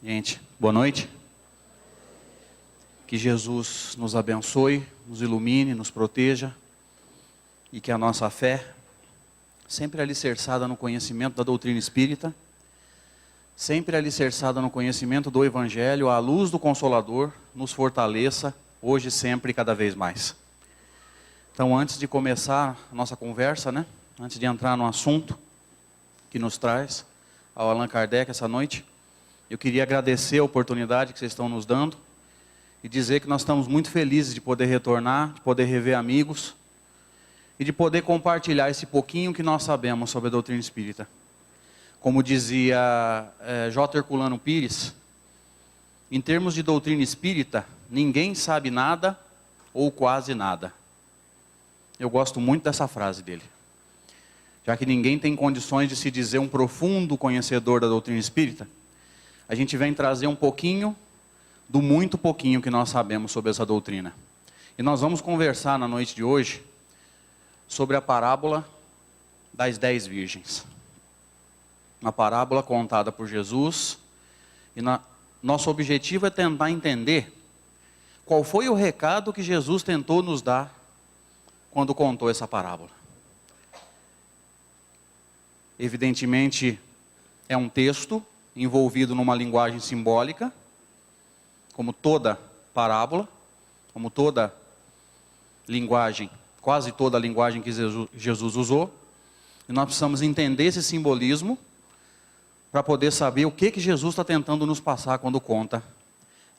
Gente, boa noite. Que Jesus nos abençoe, nos ilumine, nos proteja e que a nossa fé, sempre alicerçada no conhecimento da doutrina espírita, sempre alicerçada no conhecimento do Evangelho, à luz do Consolador, nos fortaleça hoje, sempre e cada vez mais. Então, antes de começar a nossa conversa, antes de entrar no assunto que nos traz ao Allan Kardec essa noite, eu queria agradecer a oportunidade que vocês estão nos dando e dizer que nós estamos muito felizes de poder retornar, de poder rever amigos e de poder compartilhar esse pouquinho que nós sabemos sobre a doutrina espírita. Como dizia J. Herculano Pires, em termos de doutrina espírita, ninguém sabe nada ou quase nada. Eu gosto muito dessa frase dele. Já que ninguém tem condições de se dizer um profundo conhecedor da doutrina espírita, a gente vem trazer um pouquinho do muito pouquinho que nós sabemos sobre essa doutrina. E nós vamos conversar na noite de hoje sobre a parábola das 10 virgens. Uma parábola contada por Jesus. E nosso objetivo é tentar entender qual foi o recado que Jesus tentou nos dar quando contou essa parábola. Evidentemente, é um texto envolvido numa linguagem simbólica, como toda parábola, como toda linguagem, quase toda a linguagem que Jesus usou. E nós precisamos entender esse simbolismo para poder saber o que Jesus está tentando nos passar quando conta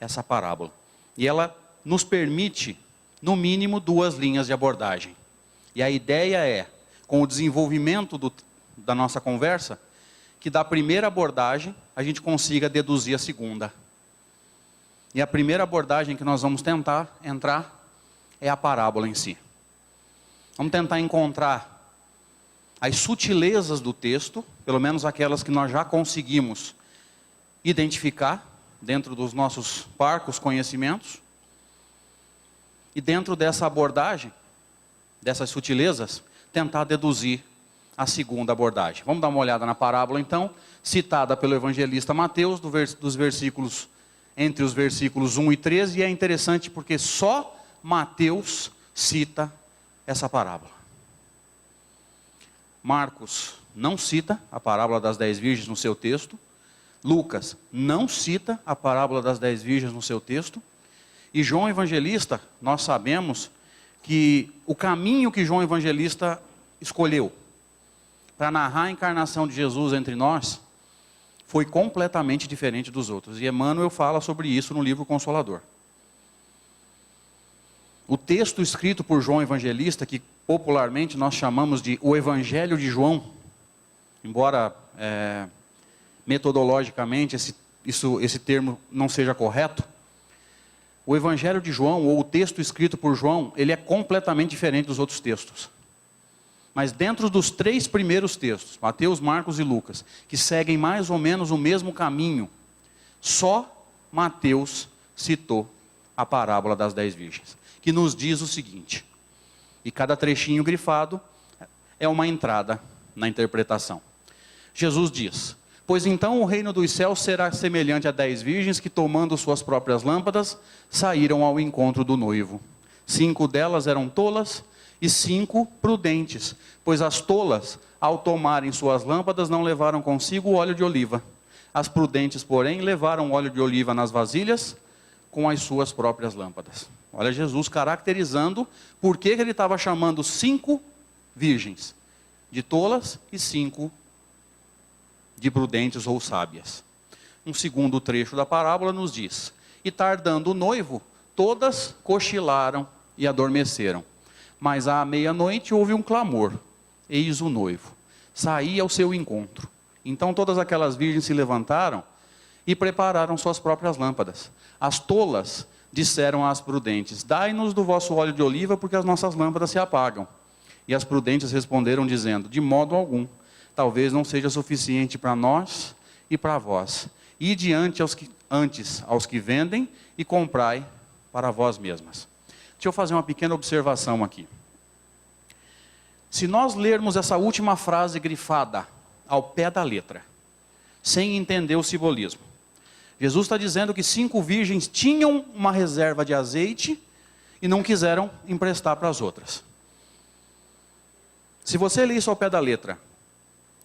essa parábola. E ela nos permite, no mínimo, 2 linhas de abordagem. E a ideia é, com o desenvolvimento da nossa conversa, que da primeira abordagem a gente consiga deduzir a segunda. E a primeira abordagem que nós vamos tentar entrar é a parábola em si. Vamos tentar encontrar as sutilezas do texto, pelo menos aquelas que nós já conseguimos identificar dentro dos nossos parcos conhecimentos. E dentro dessa abordagem, dessas sutilezas, tentar deduzir a segunda abordagem. Vamos dar uma olhada na parábola então, citada pelo evangelista Mateus, dos versículos, entre os versículos 1 e 13, e é interessante porque só Mateus cita essa parábola. Marcos não cita a parábola das 10 virgens no seu texto, Lucas não cita a parábola das 10 virgens no seu texto, e João Evangelista, nós sabemos que o caminho que João Evangelista escolheu para narrar a encarnação de Jesus entre nós, foi completamente diferente dos outros. E Emmanuel fala sobre isso no livro Consolador. O texto escrito por João Evangelista, que popularmente nós chamamos de o Evangelho de João, embora metodologicamente esse termo não seja correto, o Evangelho de João, ou o texto escrito por João, ele é completamente diferente dos outros textos. Mas dentro dos 3 primeiros textos, Mateus, Marcos e Lucas, que seguem mais ou menos o mesmo caminho, só Mateus citou a parábola das 10 virgens, que nos diz o seguinte, e cada trechinho grifado é uma entrada na interpretação. Jesus diz: pois então o reino dos céus será semelhante a 10 virgens que, tomando suas próprias lâmpadas, saíram ao encontro do noivo. 5 delas eram tolas e 5 prudentes, pois as tolas, ao tomarem suas lâmpadas, não levaram consigo o óleo de oliva. As prudentes, porém, levaram óleo de oliva nas vasilhas com as suas próprias lâmpadas. Olha Jesus caracterizando por que ele estava chamando 5 virgens de tolas e 5 de prudentes ou sábias. Um segundo trecho da parábola nos diz: e tardando o noivo, todas cochilaram e adormeceram. Mas à meia-noite houve um clamor: eis o noivo, saí ao seu encontro. Então todas aquelas virgens se levantaram e prepararam suas próprias lâmpadas. As tolas disseram às prudentes: dai-nos do vosso óleo de oliva, porque as nossas lâmpadas se apagam. E as prudentes responderam dizendo: de modo algum, talvez não seja suficiente para nós e para vós. Ide antes aos que vendem e comprai para vós mesmas. Deixa eu fazer uma pequena observação aqui. Se nós lermos essa última frase grifada ao pé da letra, sem entender o simbolismo, Jesus está dizendo que 5 virgens tinham uma reserva de azeite e não quiseram emprestar para as outras. Se você ler isso ao pé da letra,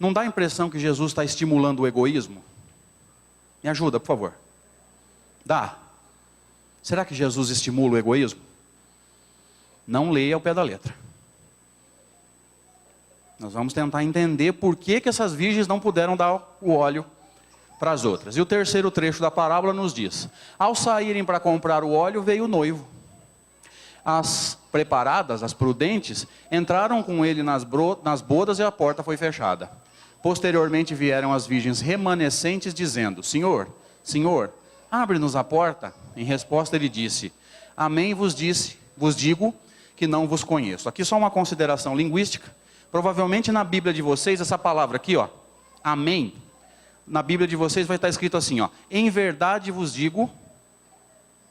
não dá a impressão que Jesus está estimulando o egoísmo? Me ajuda, por favor. Dá. Será que Jesus estimula o egoísmo? Não leia ao pé da letra. Nós vamos tentar entender por que essas virgens não puderam dar o óleo para as outras. E o terceiro trecho da parábola nos diz: ao saírem para comprar o óleo, veio o noivo. As preparadas, as prudentes, entraram com ele nas bodas e a porta foi fechada. Posteriormente vieram as virgens remanescentes dizendo: Senhor, Senhor, abre-nos a porta. Em resposta ele disse: Amém vos digo que não vos conheço. Aqui só uma consideração linguística. Provavelmente na Bíblia de vocês, essa palavra aqui, ó, amém, na Bíblia de vocês vai estar escrito assim, ó: em verdade vos digo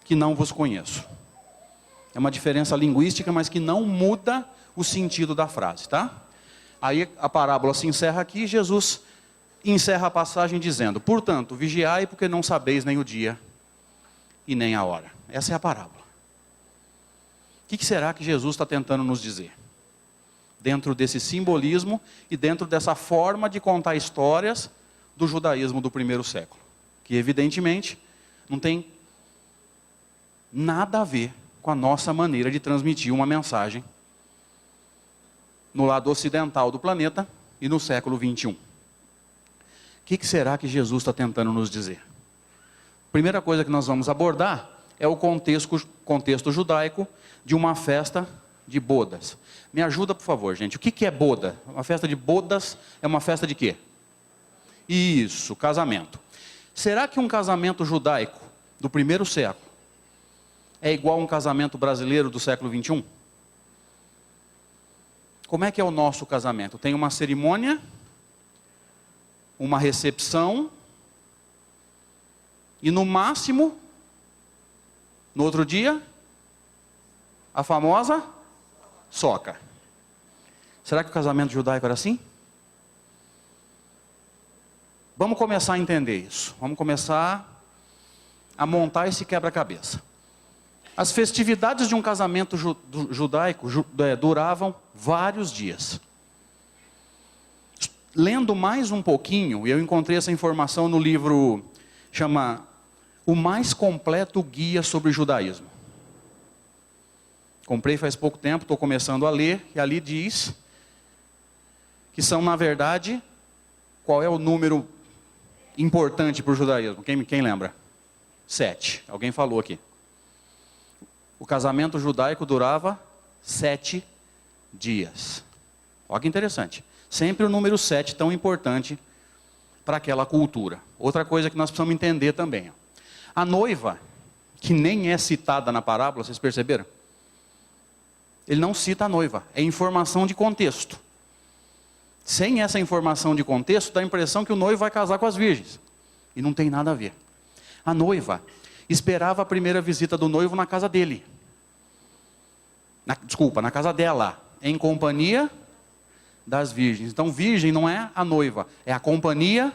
que não vos conheço. É uma diferença linguística, mas que não muda o sentido da frase, tá? Aí a parábola se encerra aqui, Jesus encerra a passagem dizendo: portanto, vigiai, porque não sabeis nem o dia e nem a hora. Essa é a parábola. O que será que Jesus está tentando nos dizer? Dentro desse simbolismo e dentro dessa forma de contar histórias do judaísmo do primeiro século, que evidentemente não tem nada a ver com a nossa maneira de transmitir uma mensagem no lado ocidental do planeta e no século 21. O que será que Jesus está tentando nos dizer? Primeira coisa que nós vamos abordar é o contexto judaico de uma festa de bodas. Me ajuda, por favor, gente. O que é boda? Uma festa de bodas é uma festa de quê? Isso, casamento. Será que um casamento judaico do primeiro século é igual a um casamento brasileiro do século 21? Como é que é o nosso casamento? Tem uma cerimônia, uma recepção, e no máximo, no outro dia, a famosa soca. Será que o casamento judaico era assim? Vamos começar a entender isso. Vamos começar a montar esse quebra-cabeça. As festividades de um casamento judaico duravam vários dias. Lendo mais um pouquinho, eu encontrei essa informação no livro, chama O Mais Completo Guia sobre o Judaísmo. Comprei faz pouco tempo, estou começando a ler, e ali diz que são, na verdade, qual é o número importante para o judaísmo? Quem lembra? 7. Alguém falou aqui. O casamento judaico durava 7 dias. Olha que interessante. Sempre o número 7 tão importante para aquela cultura. Outra coisa que nós precisamos entender também. A noiva, que nem é citada na parábola, vocês perceberam? Ele não cita a noiva, é informação de contexto. Sem essa informação de contexto, dá a impressão que o noivo vai casar com as virgens. E não tem nada a ver. A noiva esperava a primeira visita do noivo na casa dele. Na casa dela, em companhia das virgens. Então, virgem não é a noiva, é a companhia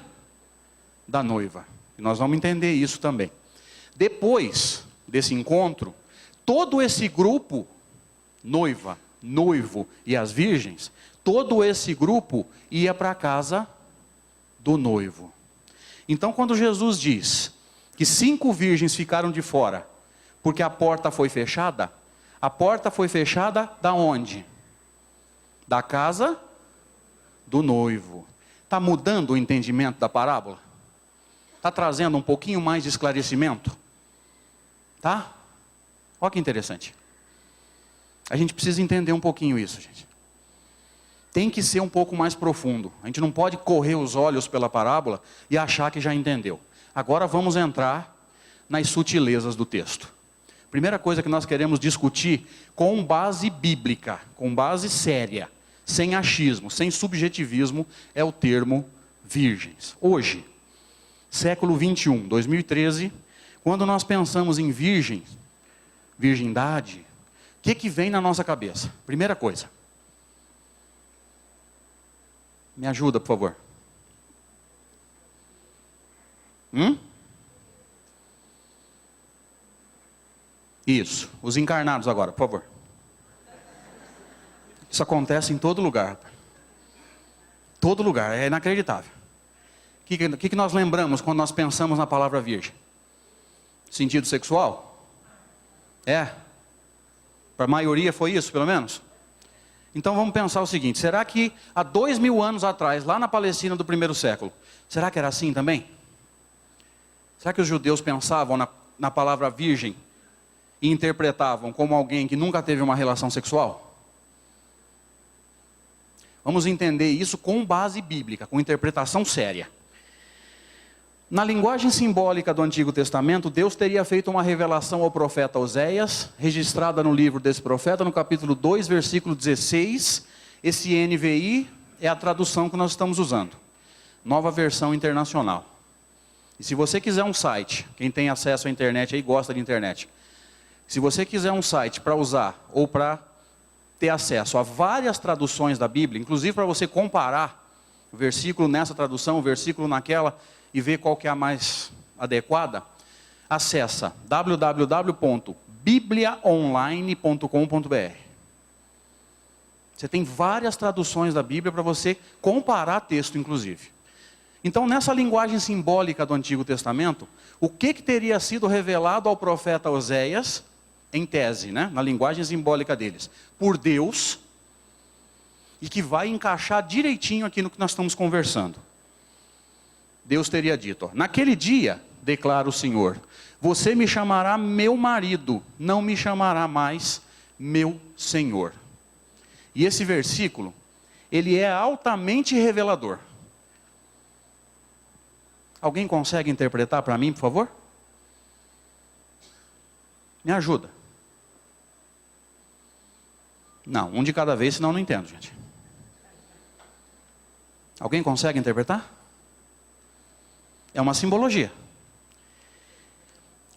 da noiva. E nós vamos entender isso também. Depois desse encontro, todo esse grupo, noiva, noivo e as virgens, todo esse grupo ia para a casa do noivo. Então, quando Jesus diz que 5 virgens ficaram de fora, porque a porta foi fechada da onde? Da casa do noivo. Está mudando o entendimento da parábola? Está trazendo um pouquinho mais de esclarecimento? Tá? Olha que interessante. A gente precisa entender um pouquinho isso, gente. Tem que ser um pouco mais profundo. A gente não pode correr os olhos pela parábola e achar que já entendeu. Agora vamos entrar nas sutilezas do texto. Primeira coisa que nós queremos discutir com base bíblica, com base séria, sem achismo, sem subjetivismo, é o termo virgens. Hoje, século 21, 2013, quando nós pensamos em virgens, virgindade, o que vem na nossa cabeça? Primeira coisa. Me ajuda, por favor. Isso. Os encarnados agora, por favor. Isso acontece em todo lugar. Todo lugar, é inacreditável. O que nós lembramos quando nós pensamos na palavra virgem? Sentido sexual? Para a maioria foi isso, pelo menos? Então vamos pensar o seguinte, será que há 2000 anos atrás, lá na Palestina do primeiro século, será que era assim também? Será que os judeus pensavam na palavra virgem e interpretavam como alguém que nunca teve uma relação sexual? Vamos entender isso com base bíblica, com interpretação séria. Na linguagem simbólica do Antigo Testamento, Deus teria feito uma revelação ao profeta Oséias, registrada no livro desse profeta, no capítulo 2, versículo 16. Esse NVI é a tradução que nós estamos usando. Nova versão internacional. E se você quiser um site, quem tem acesso à internet aí gosta de internet. Se você quiser um site para usar ou para ter acesso a várias traduções da Bíblia, inclusive para você comparar o versículo nessa tradução, o versículo naquela, e ver qual que é a mais adequada, acessa www.bibliaonline.com.br. Você tem várias traduções da Bíblia para você comparar texto, inclusive. Então, nessa linguagem simbólica do Antigo Testamento, o que teria sido revelado ao profeta Oséias, em tese, né, na linguagem simbólica deles, por Deus, e que vai encaixar direitinho aqui no que nós estamos conversando. Deus teria dito, naquele dia, declara o Senhor, você me chamará meu marido, não me chamará mais meu Senhor. E esse versículo, ele é altamente revelador. Alguém consegue interpretar para mim, por favor? Me ajuda. Não, um de cada vez, senão eu não entendo, gente. Alguém consegue interpretar? É uma simbologia.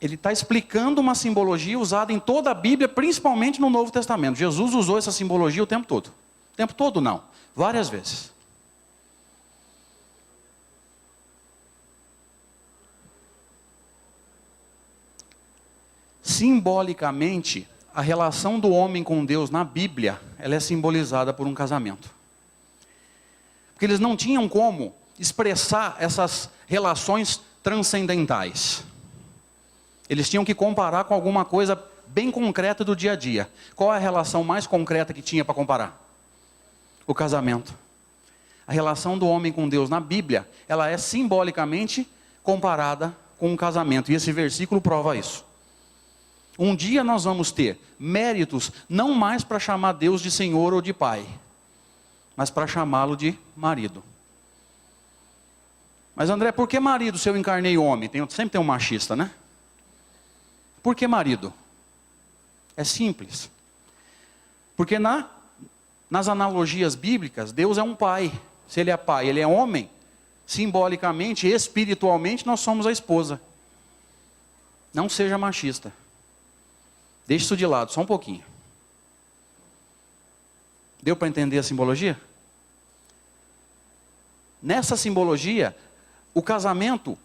Ele está explicando uma simbologia usada em toda a Bíblia, principalmente no Novo Testamento. Jesus usou essa simbologia o tempo todo. O tempo todo não, várias vezes. Simbolicamente, a relação do homem com Deus na Bíblia, ela é simbolizada por um casamento. Porque eles não tinham como expressar essas relações transcendentais. Eles tinham que comparar com alguma coisa bem concreta do dia a dia. Qual é a relação mais concreta que tinha para comparar? O casamento. A relação do homem com Deus na Bíblia, ela é simbolicamente comparada com um casamento. E esse versículo prova isso. Um dia nós vamos ter méritos, não mais para chamar Deus de Senhor ou de Pai, mas para chamá-lo de marido. Mas André, por que marido se eu encarnei homem? Sempre tem um machista, né? Por que marido? É simples. Porque nas analogias bíblicas, Deus é um pai. Se ele é pai, ele é homem. Simbolicamente, espiritualmente, nós somos a esposa. Não seja machista. Deixe isso de lado, só um pouquinho. Deu para entender a simbologia? Nessa simbologia, o casamento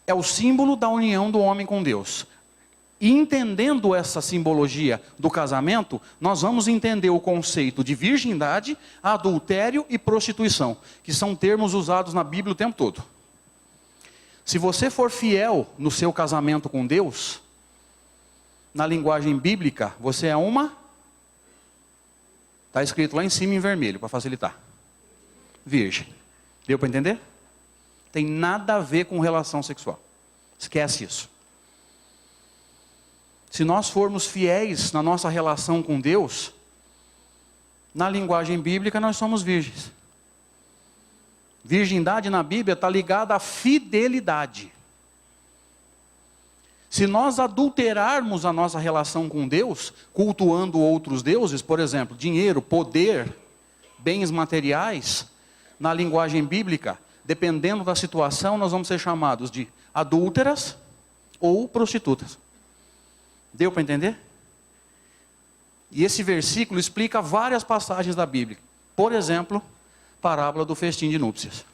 é o símbolo da união do homem com Deus. E entendendo essa simbologia do casamento, nós vamos entender o conceito de virgindade, adultério e prostituição, que são termos usados na Bíblia o tempo todo. Se você for fiel no seu casamento com Deus, na linguagem bíblica, você é uma... Está escrito lá em cima em vermelho, para facilitar. Virgem. Deu para entender? Tem nada a ver com relação sexual. Esquece isso. Se nós formos fiéis na nossa relação com Deus, na linguagem bíblica nós somos virgens. Virgindade na Bíblia está ligada à fidelidade. Se nós adulterarmos a nossa relação com Deus, cultuando outros deuses, por exemplo, dinheiro, poder, bens materiais, na linguagem bíblica, dependendo da situação, nós vamos ser chamados de adúlteras ou prostitutas. Deu para entender? E esse versículo explica várias passagens da Bíblia. Por exemplo, parábola do festim de núpcias.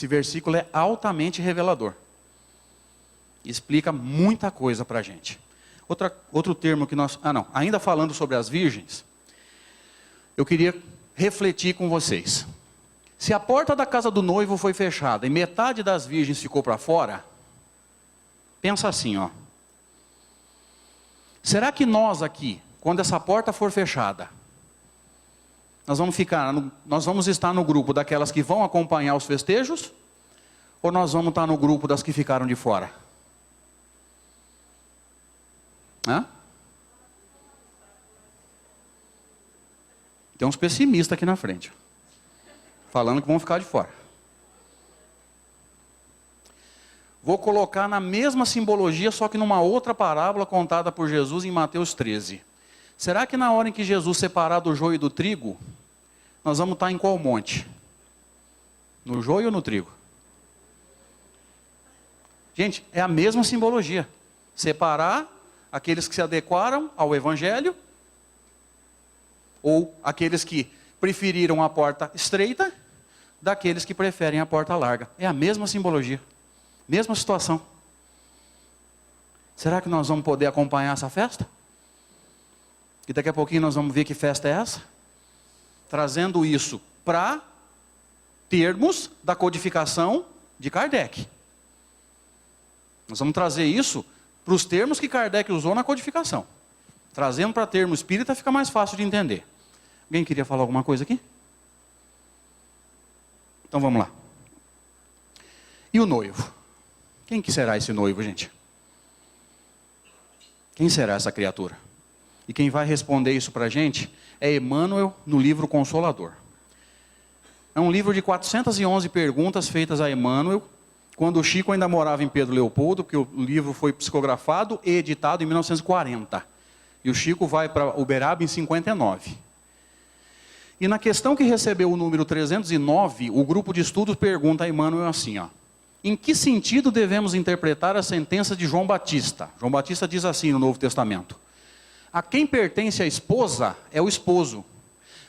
Esse versículo é altamente revelador. Explica muita coisa para a gente. Outro termo que nós... ainda falando sobre as virgens, eu queria refletir com vocês. Se a porta da casa do noivo foi fechada e metade das virgens ficou para fora, pensa assim, ó. Será que nós aqui, quando essa porta for fechada, nós vamos estar no grupo daquelas que vão acompanhar os festejos? Ou nós vamos estar no grupo das que ficaram de fora? Hã? Tem uns pessimistas aqui na frente, falando que vão ficar de fora. Vou colocar na mesma simbologia, só que numa outra parábola contada por Jesus em Mateus 13. Será que na hora em que Jesus separar do joio e do trigo, nós vamos estar em qual monte? No joio ou no trigo? Gente, é a mesma simbologia. Separar aqueles que se adequaram ao Evangelho, ou aqueles que preferiram a porta estreita, daqueles que preferem a porta larga. É a mesma simbologia. Mesma situação. Será que nós vamos poder acompanhar essa festa? E daqui a pouquinho nós vamos ver que festa é essa? Trazendo isso para termos da codificação de Kardec. Nós vamos trazer isso para os termos que Kardec usou na codificação. Trazendo para termo espírita fica mais fácil de entender. Alguém queria falar alguma coisa aqui? Então vamos lá. E o noivo? Quem que será esse noivo, gente? Quem será essa criatura? E quem vai responder isso para a gente é Emmanuel, no livro Consolador. É um livro de 411 perguntas feitas a Emmanuel, quando o Chico ainda morava em Pedro Leopoldo, porque o livro foi psicografado e editado em 1940. E o Chico vai para Uberaba em 59. E na questão que recebeu o número 309, o grupo de estudos pergunta a Emmanuel assim, ó. Em que sentido devemos interpretar a sentença de João Batista? João Batista diz assim no Novo Testamento. A quem pertence a esposa é o esposo.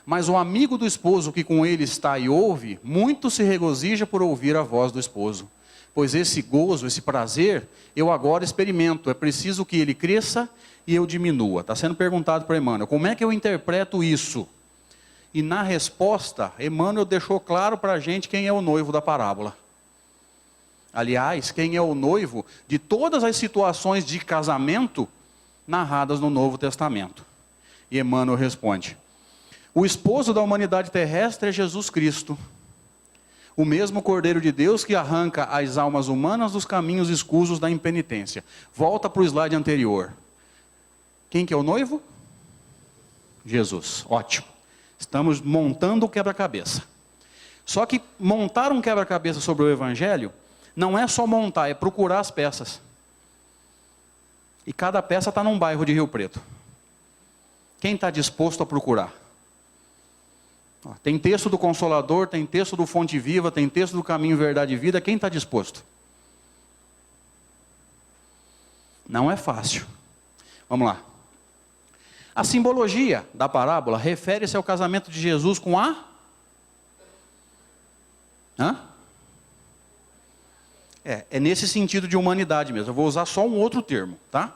Mas o amigo do esposo que com ele está e ouve, muito se regozija por ouvir a voz do esposo. Pois esse gozo, esse prazer, eu agora experimento. É preciso que ele cresça e eu diminua. Está sendo perguntado para Emmanuel, como é que eu interpreto isso? E na resposta, Emmanuel deixou claro para a gente quem é o noivo da parábola. Aliás, quem é o noivo de todas as situações de casamento narradas no Novo Testamento. E Emmanuel responde, o esposo da humanidade terrestre é Jesus Cristo. O mesmo Cordeiro de Deus que arranca as almas humanas dos caminhos escusos da impenitência. Volta para o slide anterior. Quem que é o noivo? Jesus. Ótimo. Estamos montando o quebra-cabeça. Só que montar um quebra-cabeça sobre o Evangelho não é só montar, é procurar as peças. E cada peça está num bairro de Rio Preto. Quem está disposto a procurar? Tem texto do Consolador, tem texto do Fonte Viva, tem texto do Caminho, Verdade e Vida. Quem está disposto? Não é fácil. Vamos lá. A simbologia da parábola refere-se ao casamento de Jesus com a... É nesse sentido de humanidade mesmo. Eu vou usar só um outro termo, tá?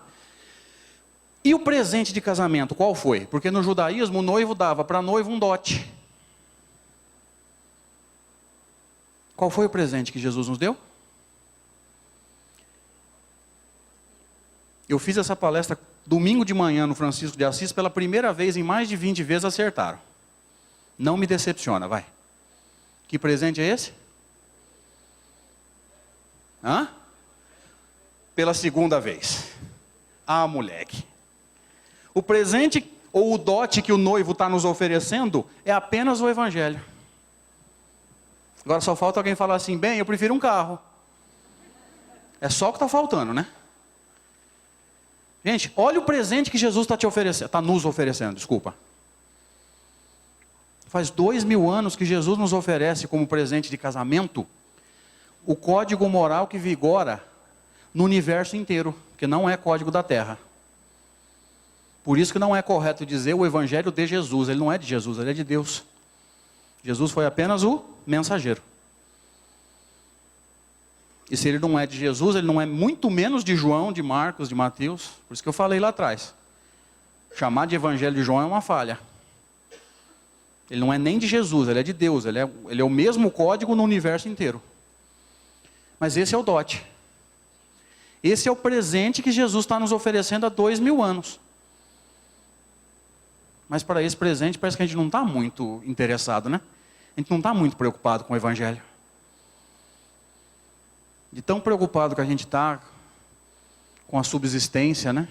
E o presente de casamento, qual foi? Porque no judaísmo o noivo dava para a noiva um dote. Qual foi o presente que Jesus nos deu? Eu fiz essa palestra domingo de manhã no Francisco de Assis, pela primeira vez em mais de 20 vezes acertaram. Não me decepciona, vai. Que presente é esse? Pela segunda vez. Ah, moleque. O presente ou o dote que o noivo está nos oferecendo é apenas o Evangelho. Agora só falta alguém falar assim, bem, eu prefiro um carro. É só o que está faltando, né? Gente, olha o presente que Jesus está te oferecendo, está nos oferecendo, desculpa. Faz 2000 anos que Jesus nos oferece como presente de casamento o código moral que vigora no universo inteiro, que não é código da terra. Por isso que não é correto dizer o Evangelho de Jesus, ele não é de Jesus, ele é de Deus. Jesus foi apenas o mensageiro. E se ele não é de Jesus, ele não é muito menos de João, de Marcos, de Mateus. Por isso que eu falei lá atrás. Chamar de evangelho de João é uma falha. Ele não é nem de Jesus, ele é de Deus. Ele é o mesmo código no universo inteiro. Mas esse é o dote. Esse é o presente que Jesus está nos oferecendo há 2000 anos. Mas para esse presente parece que a gente não está muito interessado, né? A gente não está muito preocupado com o evangelho. De tão preocupado que a gente está com a subsistência, né?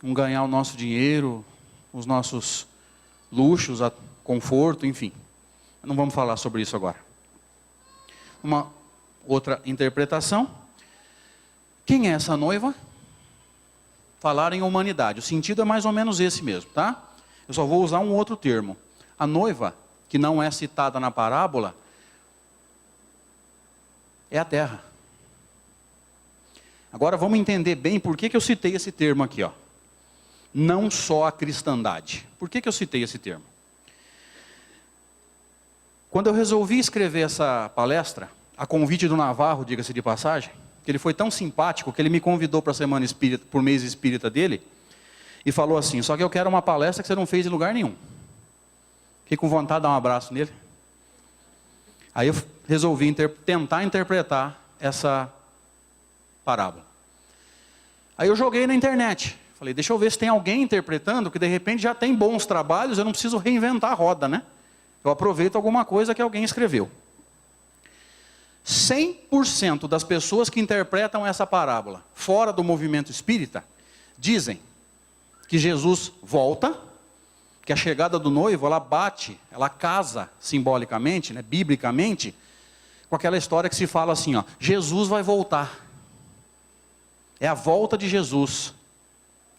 Com ganhar o nosso dinheiro, os nossos luxos, conforto, enfim. Não vamos falar sobre isso agora. Uma outra interpretação. Quem é essa noiva? Falar em humanidade. O sentido é mais ou menos esse mesmo, tá? Eu só vou usar um outro termo. A noiva, que não é citada na parábola, é a terra. Agora vamos entender bem por que eu citei esse termo aqui, ó. Não só a cristandade. Por que eu citei esse termo? Quando eu resolvi escrever essa palestra, a convite do Navarro, diga-se de passagem, que ele foi tão simpático que ele me convidou para a Semana Espírita, por mês espírita dele, e falou assim: só que eu quero uma palestra que você não fez em lugar nenhum. Fiquei com vontade de dar um abraço nele. Aí eu resolvi tentar interpretar essa parábola. Aí eu joguei na internet. Falei, deixa eu ver se tem alguém interpretando, que de repente já tem bons trabalhos, eu não preciso reinventar a roda, né? Eu aproveito alguma coisa que alguém escreveu. 100% das pessoas que interpretam essa parábola, fora do movimento espírita, dizem que Jesus volta, que a chegada do noivo, ela bate, ela casa simbolicamente, né, biblicamente, com aquela história que se fala assim, ó, Jesus vai voltar. É a volta de Jesus.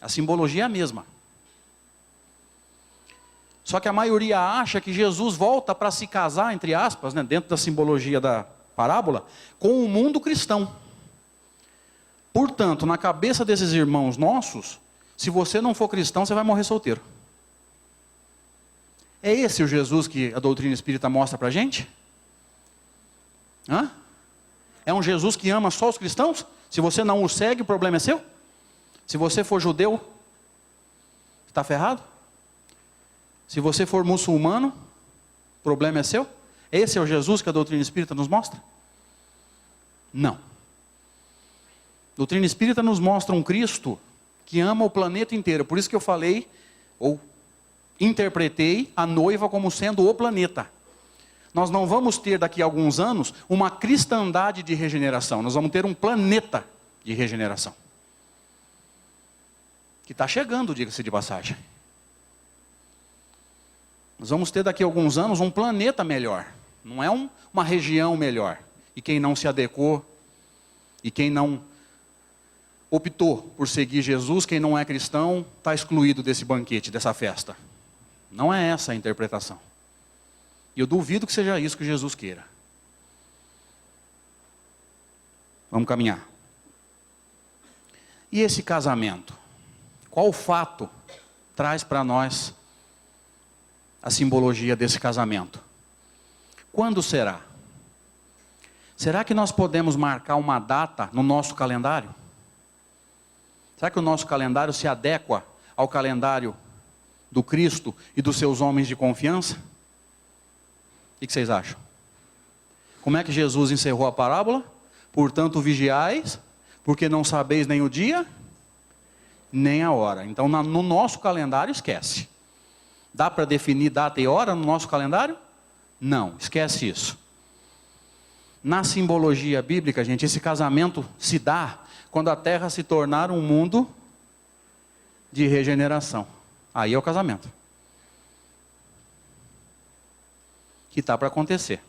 A simbologia é a mesma. Só que a maioria acha que Jesus volta para se casar, entre aspas, né, dentro da simbologia da parábola, com o mundo cristão. Portanto, na cabeça desses irmãos nossos, se você não for cristão, você vai morrer solteiro. É esse o Jesus que a doutrina espírita mostra para a gente? Hã? É um Jesus que ama só os cristãos? Se você não o segue, o problema é seu? Se você for judeu, está ferrado? Se você for muçulmano, o problema é seu? Esse é o Jesus que a doutrina espírita nos mostra? Não. A doutrina espírita nos mostra um Cristo que ama o planeta inteiro. Por isso que eu falei, ou interpretei a noiva como sendo o planeta. Nós não vamos ter daqui a alguns anos uma cristandade de regeneração. Nós vamos ter um planeta de regeneração. Que está chegando, diga-se de passagem. Nós vamos ter daqui a alguns anos um planeta melhor. Não é uma região melhor. E quem não se adequou, e quem não optou por seguir Jesus, quem não é cristão, está excluído desse banquete, dessa festa. Não é essa a interpretação. E eu duvido que seja isso que Jesus queira. Vamos caminhar. E esse casamento? Qual fato traz para nós a simbologia desse casamento? Quando será? Será que nós podemos marcar uma data no nosso calendário? Será que o nosso calendário se adequa ao calendário do Cristo e dos seus homens de confiança? O que vocês acham? Como é que Jesus encerrou a parábola? Portanto, vigiais, porque não sabeis nem o dia, nem a hora. Então, no nosso calendário, esquece. Dá para definir data e hora no nosso calendário? Não, esquece isso. Na simbologia bíblica, gente, esse casamento se dá quando a terra se tornar um mundo de regeneração. Aí é o casamento. Que está para acontecer.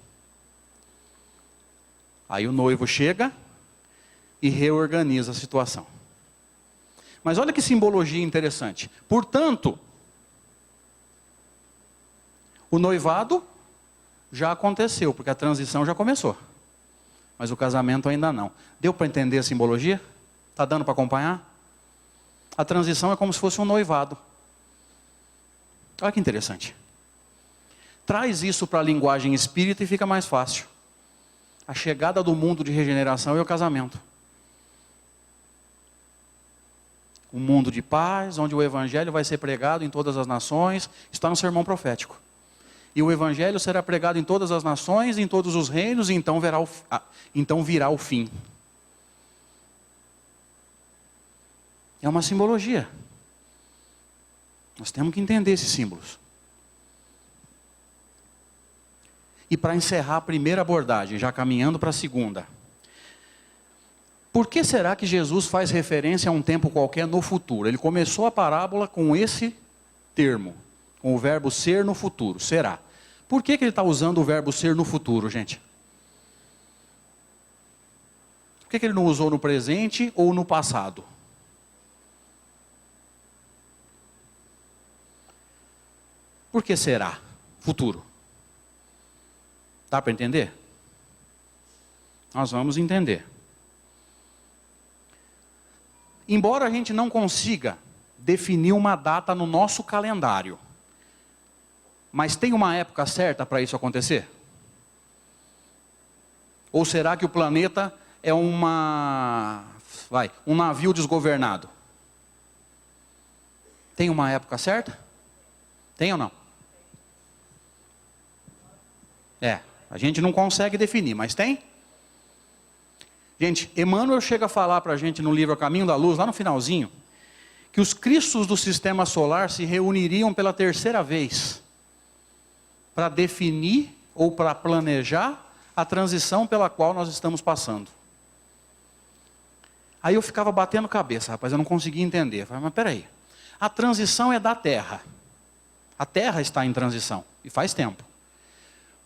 Aí o noivo chega e reorganiza a situação. Mas olha que simbologia interessante. Portanto, o noivado já aconteceu, porque a transição já começou. Mas o casamento ainda não. Deu para entender a simbologia? Está dando para acompanhar? A transição é como se fosse um noivado. Olha que interessante. Traz isso para a linguagem espírita e fica mais fácil. A chegada do mundo de regeneração é o casamento. Um mundo de paz, onde o evangelho vai ser pregado em todas as nações, está no sermão profético. E o evangelho será pregado em todas as nações, em todos os reinos, e então virá o fim. É uma simbologia. Nós temos que entender esses símbolos. E para encerrar a primeira abordagem, já caminhando para a segunda. Por que será que Jesus faz referência a um tempo qualquer no futuro? Ele começou a parábola com esse termo, com o verbo ser no futuro, será. Por que ele está usando o verbo ser no futuro, gente? Por que ele não usou no presente ou no passado? Por que será futuro? Dá para entender? Nós vamos entender. Embora a gente não consiga definir uma data no nosso calendário, mas tem uma época certa para isso acontecer? Ou será que o planeta é um navio desgovernado? Tem uma época certa? Tem ou não? A gente não consegue definir, mas tem? Gente, Emmanuel chega a falar para a gente no livro A Caminho da Luz, lá no finalzinho, que os cristos do sistema solar se reuniriam pela terceira vez para definir ou para planejar a transição pela qual nós estamos passando. Aí eu ficava batendo cabeça, rapaz, eu não conseguia entender. Eu falei, mas peraí, a transição é da Terra. A Terra está em transição, e faz tempo.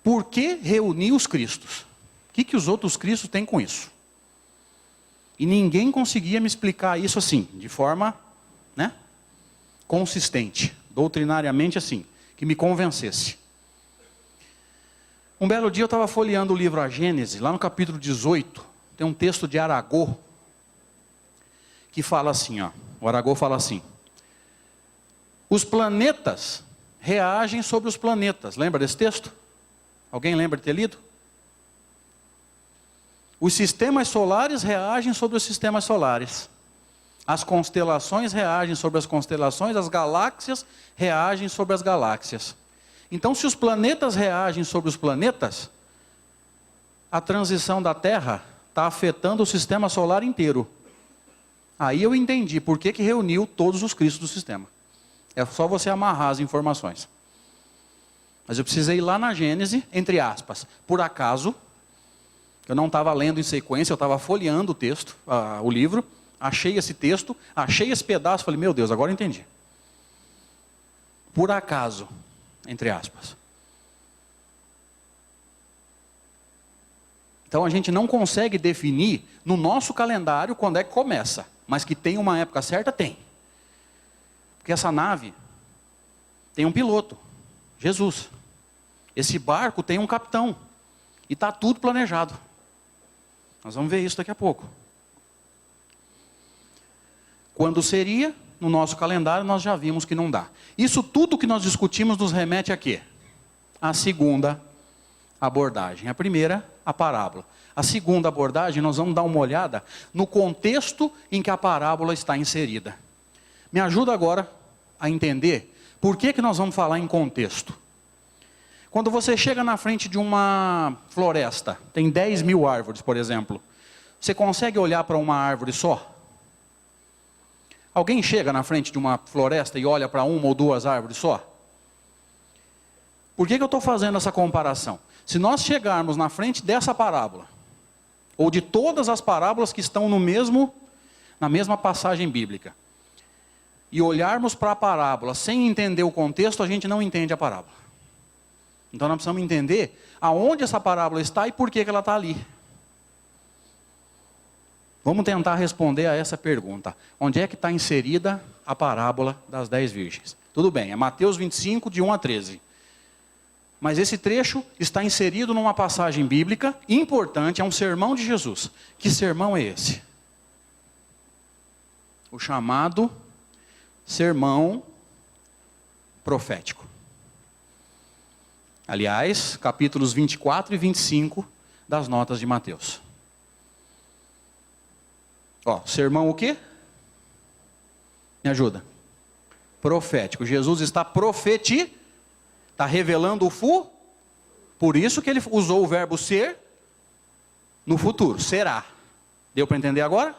Por que reunir os cristos? O que os outros cristos têm com isso? E ninguém conseguia me explicar isso assim, de forma consistente, doutrinariamente assim, que me convencesse. Um belo dia eu estava folheando o livro A Gênese, lá no capítulo 18, tem um texto de Aragô, que fala assim, o Aragô fala assim, os planetas reagem sobre os planetas, lembra desse texto? Alguém lembra de ter lido? Os sistemas solares reagem sobre os sistemas solares. As constelações reagem sobre as constelações, as galáxias reagem sobre as galáxias. Então, se os planetas reagem sobre os planetas, a transição da Terra está afetando o sistema solar inteiro. Aí eu entendi por que reuniu todos os cristos do sistema. É só você amarrar as informações. Mas eu precisei ir lá na Gênese, entre aspas, por acaso, eu não estava lendo em sequência, eu estava folheando o texto, o livro, achei esse texto, achei esse pedaço, falei, meu Deus, agora eu entendi. Por acaso, entre aspas. Então a gente não consegue definir no nosso calendário quando é que começa, mas que tem uma época certa, tem. Porque essa nave tem um piloto, Jesus. Esse barco tem um capitão. E está tudo planejado. Nós vamos ver isso daqui a pouco. Quando seria, no nosso calendário, nós já vimos que não dá. Isso tudo que nós discutimos nos remete a quê? A segunda abordagem. A primeira, a parábola. A segunda abordagem, nós vamos dar uma olhada no contexto em que a parábola está inserida. Me ajuda agora a entender por que nós vamos falar em contexto. Quando você chega na frente de uma floresta, tem 10.000 árvores, por exemplo, você consegue olhar para uma árvore só? Alguém chega na frente de uma floresta e olha para uma ou duas árvores só? Por que eu estou fazendo essa comparação? Se nós chegarmos na frente dessa parábola, ou de todas as parábolas que estão na mesma passagem bíblica, e olharmos para a parábola sem entender o contexto, a gente não entende a parábola. Então nós precisamos entender aonde essa parábola está e por que ela está ali. Vamos tentar responder a essa pergunta. Onde é que está inserida a parábola das 10 virgens? Tudo bem, é Mateus 25, de 1 a 13. Mas esse trecho está inserido numa passagem bíblica importante, é um sermão de Jesus. Que sermão é esse? O chamado sermão profético. Aliás, capítulos 24 e 25 das notas de Mateus. Ó, sermão o quê? Me ajuda. Profético. Jesus está está revelando por isso que ele usou o verbo ser no futuro, será. Deu para entender agora?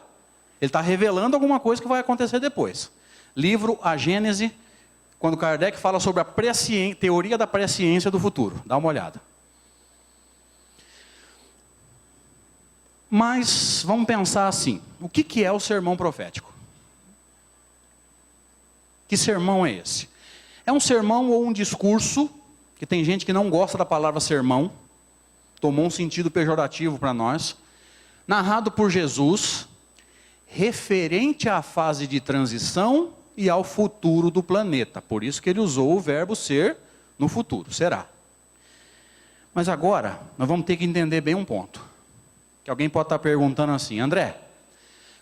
Ele está revelando alguma coisa que vai acontecer depois. Livro A Gênese, quando Kardec fala sobre a teoria da presciência do futuro. Dá uma olhada. Mas vamos pensar assim, o que é o sermão profético? Que sermão é esse? É um sermão ou um discurso, que tem gente que não gosta da palavra sermão, tomou um sentido pejorativo para nós, narrado por Jesus, referente à fase de transição e ao futuro do planeta. Por isso que ele usou o verbo ser no futuro, será. Mas agora, nós vamos ter que entender bem um ponto. Que alguém pode estar perguntando assim, André,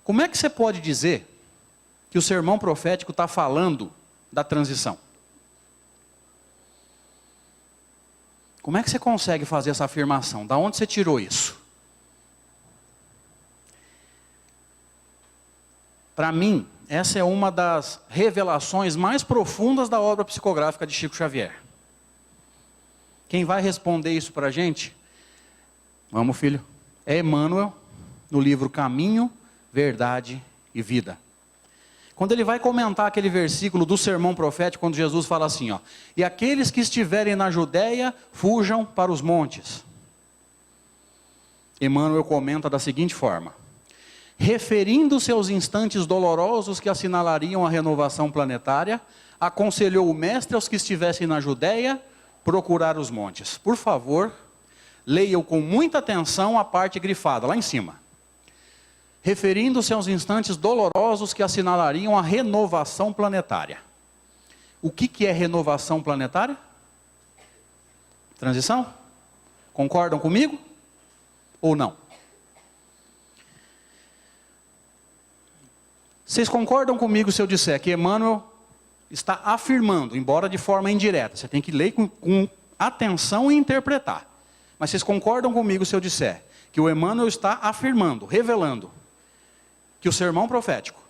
como é que você pode dizer que o sermão profético está falando da transição? Como é que você consegue fazer essa afirmação? Da onde você tirou isso? Para mim, essa é uma das revelações mais profundas da obra psicográfica de Chico Xavier. Quem vai responder isso para a gente? Vamos, filho. É Emmanuel, no livro Caminho, Verdade e Vida. Quando ele vai comentar aquele versículo do sermão profético, quando Jesus fala assim, ó, e aqueles que estiverem na Judéia, fujam para os montes. Emmanuel comenta da seguinte forma, referindo-se aos instantes dolorosos que assinalariam a renovação planetária, aconselhou o mestre aos que estivessem na Judéia, procurar os montes. Por favor, leiam com muita atenção a parte grifada, lá em cima. Referindo-se aos instantes dolorosos que assinalariam a renovação planetária. O que é renovação planetária? Transição? Concordam comigo? Ou não? Vocês concordam comigo se eu disser que Emmanuel está afirmando, embora de forma indireta, você tem que ler com atenção e interpretar. Mas vocês concordam comigo se eu disser que o Emmanuel está afirmando, revelando, que o sermão profético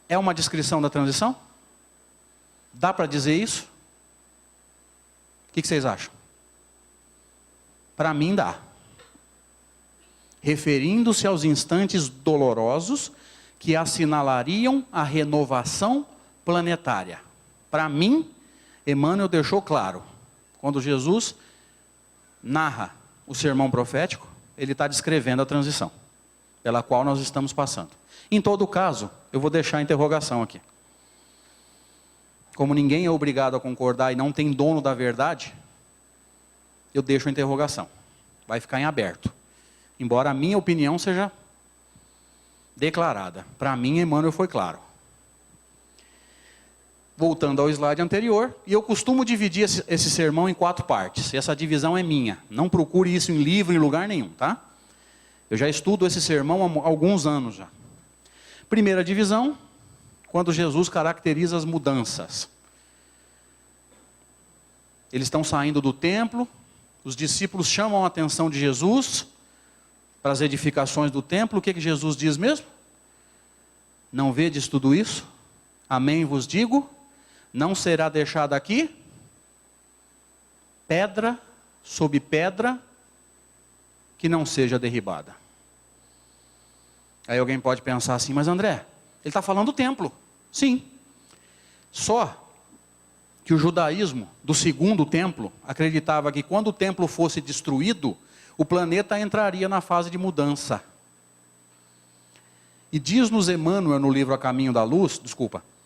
é uma descrição da transição? Dá para dizer isso? O que vocês acham? Para mim dá. Referindo-se aos instantes dolorosos que assinalariam a renovação planetária. Para mim, Emmanuel deixou claro, quando Jesus narra o sermão profético, ele está descrevendo a transição, pela qual nós estamos passando. Em todo caso, eu vou deixar a interrogação aqui. Como ninguém é obrigado a concordar e não tem dono da verdade, eu deixo a interrogação. Vai ficar em aberto. Embora a minha opinião seja declarada. Para mim, Emmanuel foi claro. Voltando ao slide anterior, e eu costumo dividir esse sermão em 4 partes. Essa divisão é minha. Não procure isso em livro, em lugar nenhum, tá? Eu já estudo esse sermão há alguns anos já. Primeira divisão, quando Jesus caracteriza as mudanças. Eles estão saindo do templo, os discípulos chamam a atenção de Jesus para as edificações do templo. O que Jesus diz mesmo? Não vedes tudo isso? Amém vos digo, não será deixada aqui pedra sobre pedra que não seja derribada. Aí alguém pode pensar assim, mas André, ele está falando do templo. Sim. Só que o judaísmo do segundo templo acreditava que quando o templo fosse destruído, o planeta entraria na fase de mudança. E diz-nos Emmanuel no livro A Caminho da Luz,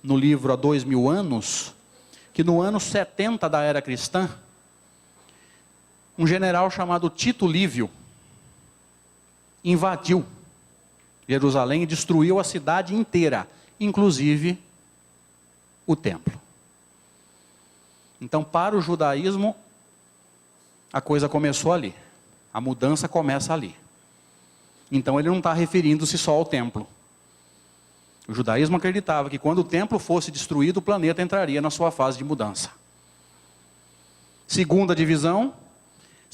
no livro Há 2000 anos, que no ano 70 da era cristã, um general chamado Tito Lívio invadiu Jerusalém e destruiu a cidade inteira, inclusive o templo. Então, para o judaísmo, a coisa começou ali. A mudança começa ali. Então, ele não está referindo-se só ao templo. O judaísmo acreditava que quando o templo fosse destruído, o planeta entraria na sua fase de mudança. Segunda divisão,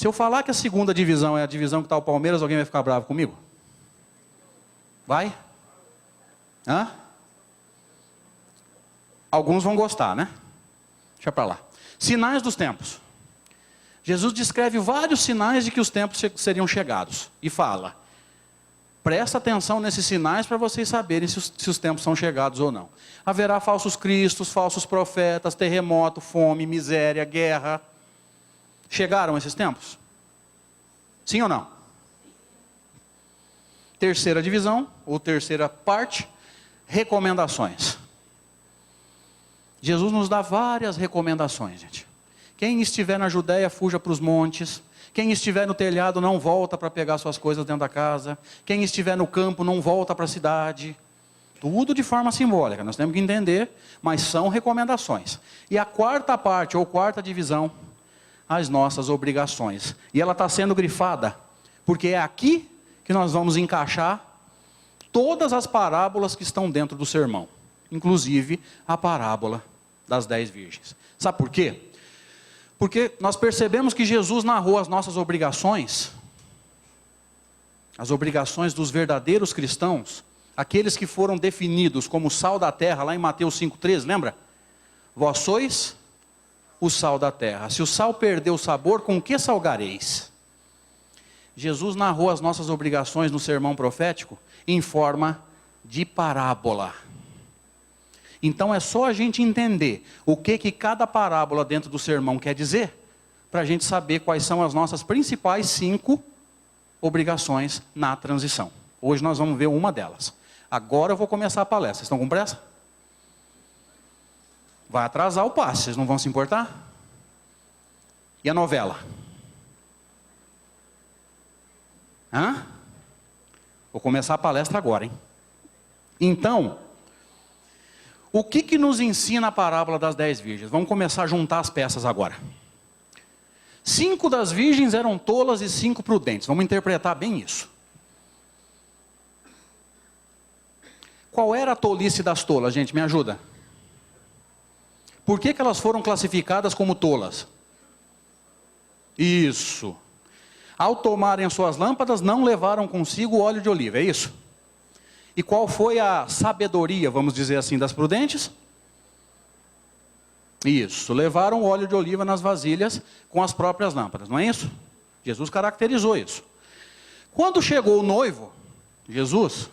Se eu falar que a segunda divisão é a divisão que está o Palmeiras, alguém vai ficar bravo comigo? Vai? Hã? Alguns vão gostar, né? Deixa para lá. Sinais dos tempos. Jesus descreve vários sinais de que os tempos seriam chegados. E fala, presta atenção nesses sinais para vocês saberem se os tempos são chegados ou não. Haverá falsos cristos, falsos profetas, terremoto, fome, miséria, guerra. Chegaram esses tempos? Sim ou não? Terceira divisão, ou terceira parte, recomendações. Jesus nos dá várias recomendações, gente. Quem estiver na Judéia, fuja para os montes. Quem estiver no telhado, não volta para pegar suas coisas dentro da casa. Quem estiver no campo, não volta para a cidade. Tudo de forma simbólica, nós temos que entender, mas são recomendações. E a quarta parte, ou quarta divisão, as nossas obrigações. E ela está sendo grifada, porque é aqui que nós vamos encaixar todas as parábolas que estão dentro do sermão. Inclusive a parábola das 10 virgens. Sabe por quê? Porque nós percebemos que Jesus narrou as nossas obrigações, as obrigações dos verdadeiros cristãos, aqueles que foram definidos como sal da terra, lá em Mateus 5,13, lembra? Vós sois o sal da terra. Se o sal perder o sabor, com que salgareis? Jesus narrou as nossas obrigações no sermão profético em forma de parábola. Então é só a gente entender o que cada parábola dentro do sermão quer dizer, para a gente saber quais são as nossas principais 5 obrigações na transição. Hoje nós vamos ver uma delas. Agora eu vou começar a palestra. Vocês estão com pressa? Vai atrasar o passe, vocês não vão se importar? E a novela? Hã? Vou começar a palestra agora, hein? Então, o que nos ensina a parábola das 10 virgens? Vamos começar a juntar as peças agora. 5 das virgens eram tolas e 5 prudentes. Vamos interpretar bem isso. Qual era a tolice das tolas, gente? Me ajuda. Por que elas foram classificadas como tolas? Isso. Ao tomarem as suas lâmpadas, não levaram consigo o óleo de oliva, é isso? E qual foi a sabedoria, vamos dizer assim, das prudentes? Isso, levaram o óleo de oliva nas vasilhas com as próprias lâmpadas, não é isso? Jesus caracterizou isso. Quando chegou o noivo, Jesus,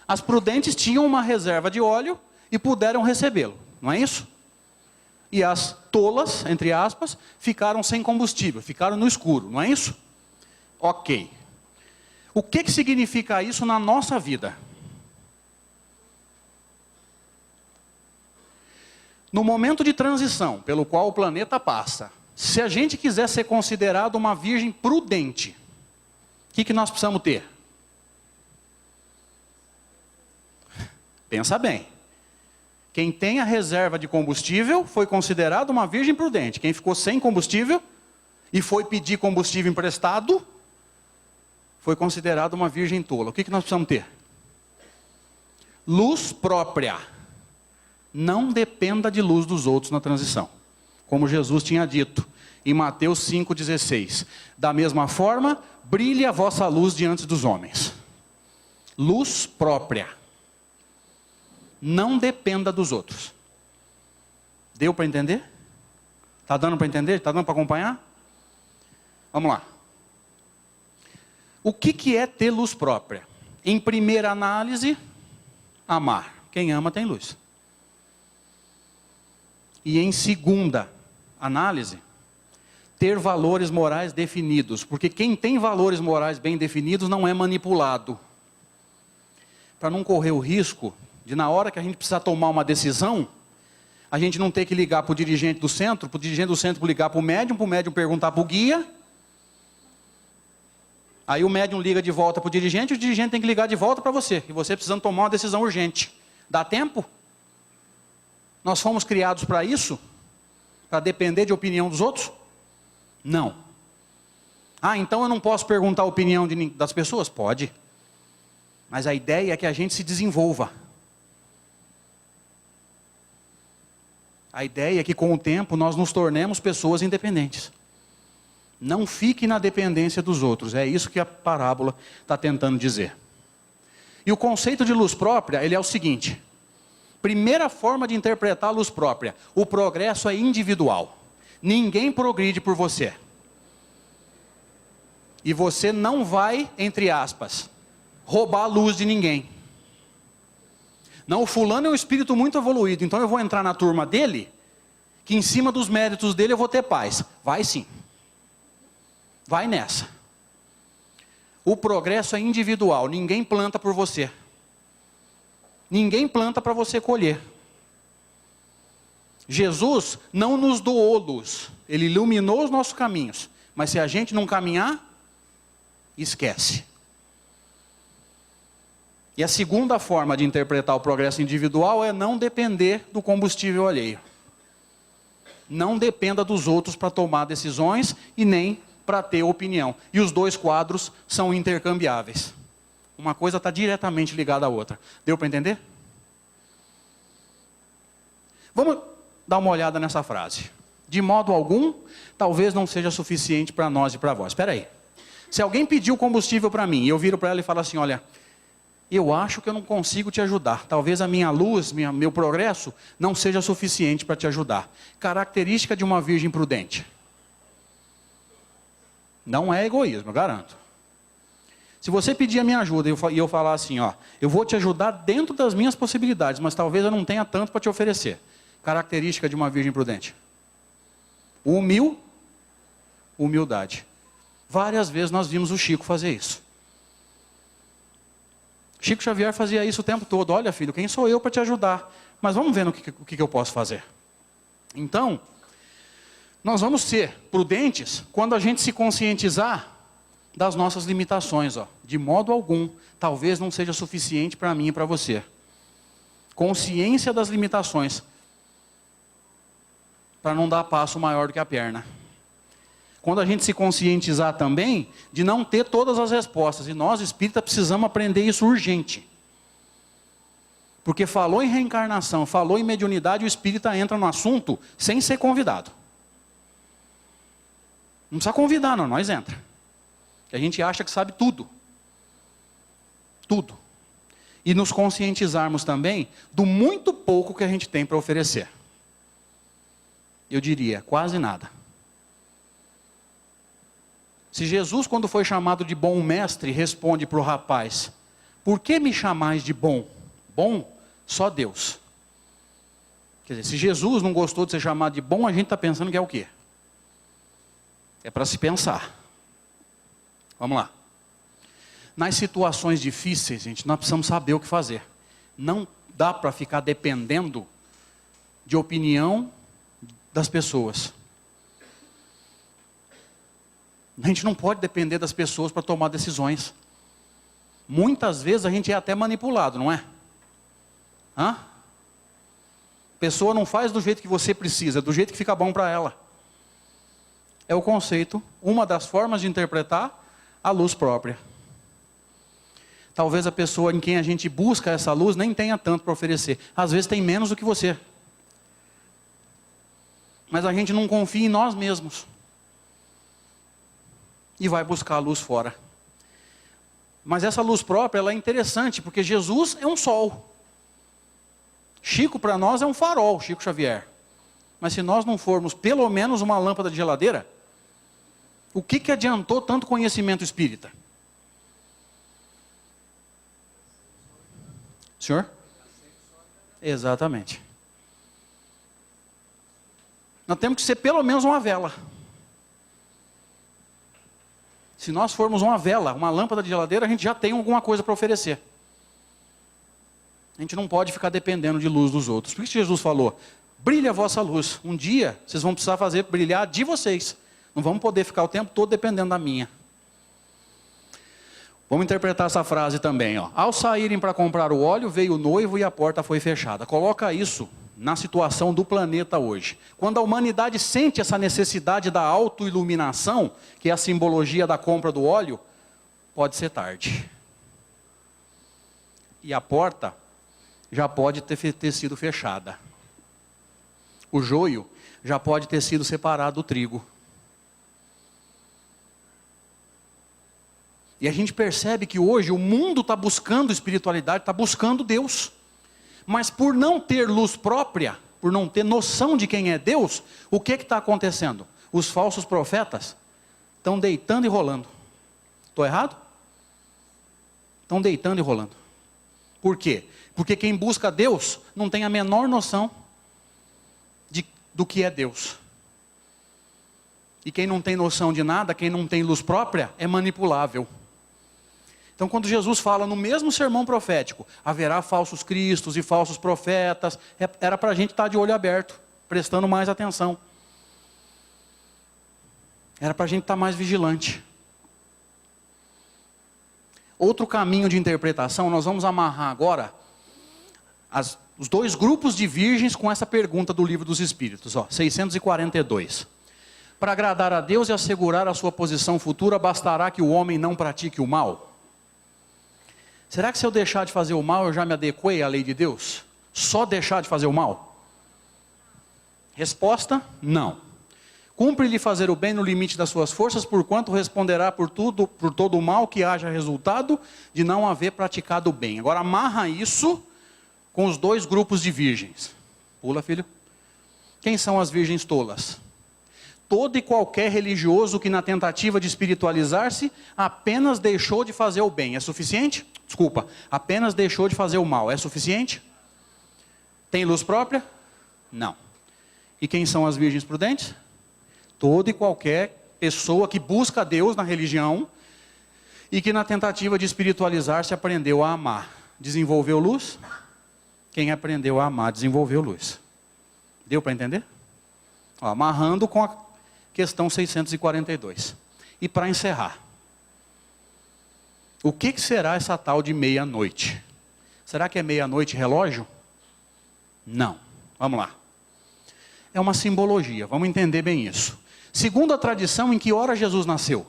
as prudentes tinham uma reserva de óleo e puderam recebê-lo, não é isso? E as tolas, entre aspas, ficaram sem combustível, ficaram no escuro, não é isso? Ok. O que significa isso na nossa vida? No momento de transição pelo qual o planeta passa, se a gente quiser ser considerado uma virgem prudente, o que nós precisamos ter? Pensa bem. Quem tem a reserva de combustível foi considerado uma virgem prudente. Quem ficou sem combustível e foi pedir combustível emprestado, foi considerado uma virgem tola. O que nós precisamos ter? Luz própria. Não dependa de luz dos outros na transição. Como Jesus tinha dito em Mateus 5,16. Da mesma forma, brilhe a vossa luz diante dos homens. Luz própria. Não dependa dos outros. Deu para entender? Está dando para entender? Está dando para acompanhar? Vamos lá. O que é ter luz própria? Em primeira análise, amar. Quem ama tem luz. E em segunda análise, ter valores morais definidos. Porque quem tem valores morais bem definidos não é manipulado. Para não correr o risco de, na hora que a gente precisar tomar uma decisão, a gente não ter que ligar para o dirigente do centro ligar para o médium perguntar para o guia. Aí o médium liga de volta para o dirigente tem que ligar de volta para você. E você precisando tomar uma decisão urgente. Dá tempo? Nós fomos criados para isso? Para depender de opinião dos outros? Não. Ah, então eu não posso perguntar a opinião das pessoas? Pode. Mas a ideia é que a gente se desenvolva. A ideia é que com o tempo nós nos tornemos pessoas independentes. Não fique na dependência dos outros. É isso que a parábola está tentando dizer. E o conceito de luz própria, ele é o seguinte. Primeira forma de interpretar a luz própria. O progresso é individual. Ninguém progride por você. E você não vai, entre aspas, roubar a luz de ninguém. Não, o fulano é um espírito muito evoluído, então eu vou entrar na turma dele, que em cima dos méritos dele eu vou ter paz. Vai sim. Vai nessa. O progresso é individual, ninguém planta por você. Ninguém planta para você colher. Jesus não nos doou luz, Ele iluminou os nossos caminhos, mas se a gente não caminhar, esquece. E a segunda forma de interpretar o progresso individual é não depender do combustível alheio. Não dependa dos outros para tomar decisões e nem para ter opinião. E os dois quadros são intercambiáveis. Uma coisa está diretamente ligada à outra. Deu para entender? Vamos dar uma olhada nessa frase. De modo algum, talvez não seja suficiente para nós e para vós. Espera aí. Se alguém pediu combustível para mim, e eu viro para ela e falo assim, olha, eu acho que eu não consigo te ajudar. Talvez a minha luz, meu progresso, não seja suficiente para te ajudar. Característica de uma virgem prudente. Não é egoísmo, eu garanto. Se você pedir a minha ajuda e eu falar assim, ó, eu vou te ajudar dentro das minhas possibilidades, mas talvez eu não tenha tanto para te oferecer. Característica de uma virgem prudente. Humildade. Várias vezes nós vimos o Chico fazer isso. Chico Xavier fazia isso o tempo todo. Olha, filho, quem sou eu para te ajudar? Mas vamos ver o que eu posso fazer. Então, nós vamos ser prudentes quando a gente se conscientizar das nossas limitações. Ó. De modo algum, talvez não seja suficiente para mim e para você. Consciência das limitações. Para não dar passo maior do que a perna. Quando a gente se conscientizar também de não ter todas as respostas. E nós, espíritas, precisamos aprender isso urgente. Porque falou em reencarnação, falou em mediunidade, o espírita entra no assunto sem ser convidado. Não precisa convidar, não, nós entra. A gente acha que sabe tudo. Tudo. E nos conscientizarmos também do muito pouco que a gente tem para oferecer. Eu diria, quase nada. Se Jesus, quando foi chamado de bom mestre, responde para o rapaz, por que me chamais de bom? Bom, só Deus. Quer dizer, se Jesus não gostou de ser chamado de bom, a gente está pensando que é o quê? É para se pensar. Vamos lá. Nas situações difíceis, gente, nós precisamos saber o que fazer. Não dá para ficar dependendo de opinião das pessoas. A gente não pode depender das pessoas para tomar decisões. Muitas vezes a gente é até manipulado, não é? A pessoa não faz do jeito que você precisa, do jeito que fica bom para ela. É o conceito, uma das formas de interpretar a luz própria. Talvez a pessoa em quem a gente busca essa luz nem tenha tanto para oferecer. Às vezes tem menos do que você. Mas a gente não confia em nós mesmos. E vai buscar a luz fora. Mas essa luz própria, ela é interessante, porque Jesus é um sol. Chico para nós é um farol, Chico Xavier. Mas se nós não formos pelo menos uma lâmpada de geladeira, o que adiantou tanto conhecimento espírita? Senhor? Exatamente. Nós temos que ser pelo menos uma vela. Se nós formos uma vela, uma lâmpada de geladeira, a gente já tem alguma coisa para oferecer. A gente não pode ficar dependendo de luz dos outros. Por isso Jesus falou, brilha a vossa luz. Um dia, vocês vão precisar fazer brilhar de vocês. Não vamos poder ficar o tempo todo dependendo da minha. Vamos interpretar essa frase também. Ó. Ao saírem para comprar o óleo, veio o noivo e a porta foi fechada. Coloca isso na situação do planeta hoje. Quando a humanidade sente essa necessidade da autoiluminação, que é a simbologia da compra do óleo, pode ser tarde. E a porta já pode ter sido fechada. O joio já pode ter sido separado do trigo. E a gente percebe que hoje o mundo está buscando espiritualidade, está buscando Deus. Mas por não ter luz própria, por não ter noção de quem é Deus, o que está acontecendo? Os falsos profetas estão deitando e rolando. Estou errado? Estão deitando e rolando. Por quê? Porque quem busca Deus não tem a menor noção do que é Deus. E quem não tem noção de nada, quem não tem luz própria, é manipulável. Então quando Jesus fala no mesmo sermão profético, haverá falsos cristos e falsos profetas, era para a gente estar de olho aberto, prestando mais atenção. Era para a gente estar mais vigilante. Outro caminho de interpretação, nós vamos amarrar agora os dois grupos de virgens com essa pergunta do Livro dos Espíritos, 642. Para agradar a Deus e assegurar a sua posição futura, bastará que o homem não pratique o mal? Será que se eu deixar de fazer o mal, eu já me adequei à lei de Deus? Só deixar de fazer o mal? Resposta, não. Cumpre-lhe fazer o bem no limite das suas forças, porquanto responderá por todo o mal que haja resultado de não haver praticado o bem. Agora amarra isso com os dois grupos de virgens. Pula, filho. Quem são as virgens tolas? Todo e qualquer religioso que na tentativa de espiritualizar-se, apenas deixou de fazer o bem. É suficiente? Desculpa, apenas deixou de fazer o mal. É suficiente? Tem luz própria? Não. E quem são as virgens prudentes? Toda e qualquer pessoa que busca Deus na religião e que na tentativa de espiritualizar-se aprendeu a amar. Desenvolveu luz? Quem aprendeu a amar desenvolveu luz. Deu para entender? Amarrando com a questão 642. E para encerrar. O que será essa tal de meia-noite? Será que é meia-noite relógio? Não. Vamos lá. É uma simbologia, vamos entender bem isso. Segundo a tradição, em que hora Jesus nasceu?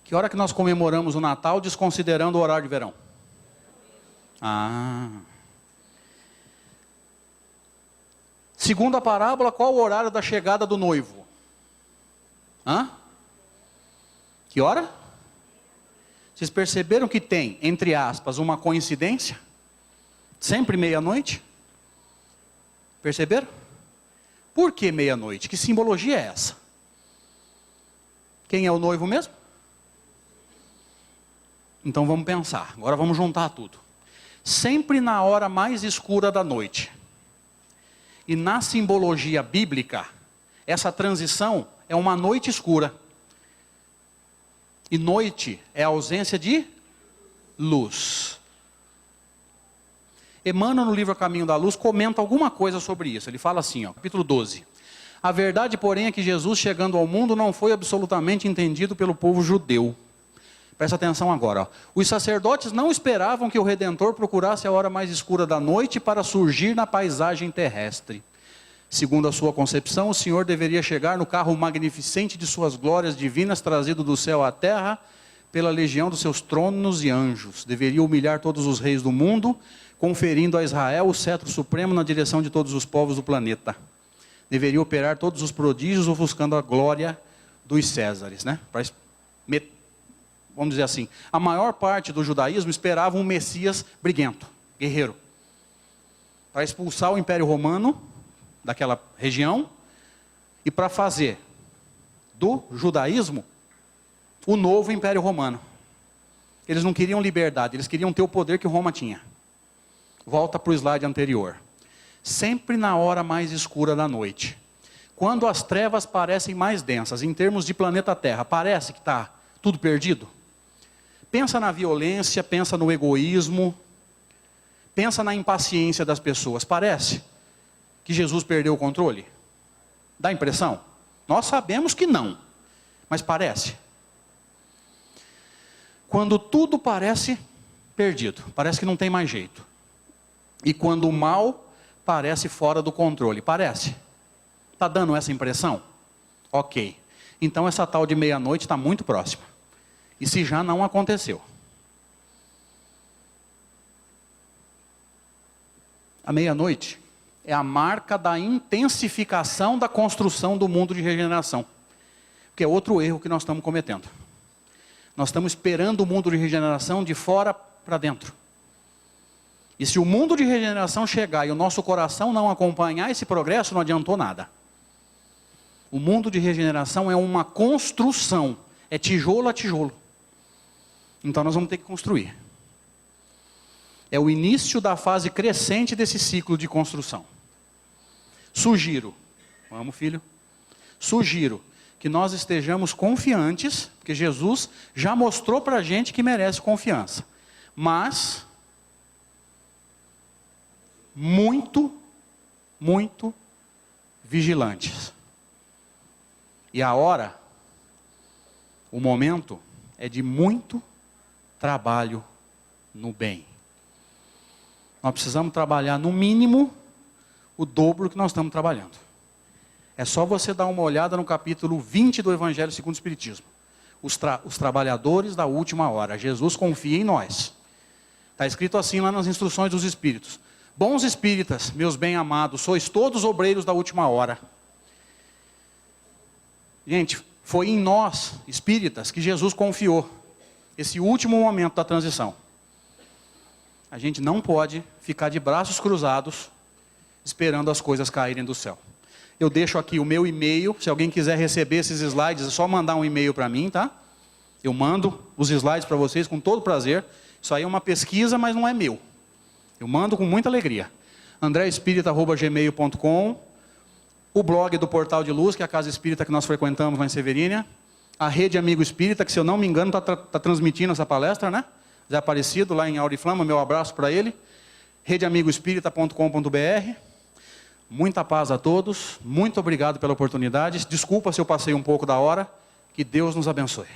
Que hora que nós comemoramos o Natal desconsiderando o horário de verão? Segundo a parábola, qual o horário da chegada do noivo? Que hora? Vocês perceberam que tem, entre aspas, uma coincidência? Sempre meia-noite? Perceberam? Por que meia-noite? Que simbologia é essa? Quem é o noivo mesmo? Então vamos pensar, agora vamos juntar tudo. Sempre na hora mais escura da noite. E na simbologia bíblica, essa transição é uma noite escura. E noite é a ausência de luz. Emmanuel, no livro A Caminho da Luz, comenta alguma coisa sobre isso. Ele fala assim, capítulo 12. A verdade, porém, é que Jesus, chegando ao mundo, não foi absolutamente entendido pelo povo judeu. Presta atenção agora. Os sacerdotes não esperavam que o Redentor procurasse a hora mais escura da noite para surgir na paisagem terrestre. Segundo a sua concepção, o Senhor deveria chegar no carro magnificente de suas glórias divinas, trazido do céu à terra, pela legião dos seus tronos e anjos. Deveria humilhar todos os reis do mundo, conferindo a Israel o cetro supremo na direção de todos os povos do planeta. Deveria operar todos os prodígios, ofuscando a glória dos Césares. Vamos dizer assim, a maior parte do judaísmo esperava um Messias briguento, guerreiro, para expulsar o Império Romano daquela região e para fazer do judaísmo o novo Império Romano. Eles não queriam liberdade, eles queriam ter o poder que Roma tinha. Volta para o slide anterior. Sempre na hora mais escura da noite, quando as trevas parecem mais densas, em termos de planeta Terra, parece que está tudo perdido. Pensa na violência, pensa no egoísmo, pensa na impaciência das pessoas. Parece que Jesus perdeu o controle? Dá impressão? Nós sabemos que não, mas parece. Quando tudo parece perdido, parece que não tem mais jeito. E quando o mal parece fora do controle, parece? Está dando essa impressão? Ok. Então essa tal de meia-noite está muito próxima. E se já não aconteceu? A meia-noite é a marca da intensificação da construção do mundo de regeneração. Porque é outro erro que nós estamos cometendo. Nós estamos esperando o mundo de regeneração de fora para dentro. E se o mundo de regeneração chegar e o nosso coração não acompanhar esse progresso, não adiantou nada. O mundo de regeneração é uma construção, é tijolo a tijolo. Então nós vamos ter que construir. É o início da fase crescente desse ciclo de construção. Sugiro, vamos filho, sugiro que nós estejamos confiantes, porque Jesus já mostrou para a gente que merece confiança. Mas, muito vigilantes. E a hora, o momento, é de muito trabalho no bem. Nós precisamos trabalhar no mínimo o dobro que nós estamos trabalhando. É só você dar uma olhada no capítulo 20 do Evangelho segundo o Espiritismo. Os trabalhadores da última hora. Jesus confia em nós. Está escrito assim lá nas instruções dos Espíritos. Bons espíritas, meus bem-amados, sois todos obreiros da última hora. Gente, foi em nós, espíritas, que Jesus confiou esse último momento da transição. A gente não pode ficar de braços cruzados esperando as coisas caírem do céu. Eu deixo aqui o meu e-mail, se alguém quiser receber esses slides, é só mandar um e-mail para mim, tá? Eu mando os slides para vocês com todo prazer. Isso aí é uma pesquisa, mas não é meu. Eu mando com muita alegria. andreespírita@gmail.com, o blog do Portal de Luz, que é a casa espírita que nós frequentamos lá em Severínia, a Rede Amigo Espírita, que se eu não me engano está transmitindo essa palestra, né? Zé Aparecido, lá em Auriflama, meu abraço para ele. redeamigoespírita.com.br. Muita paz a todos, muito obrigado pela oportunidade. Desculpa se eu passei um pouco da hora, que Deus nos abençoe.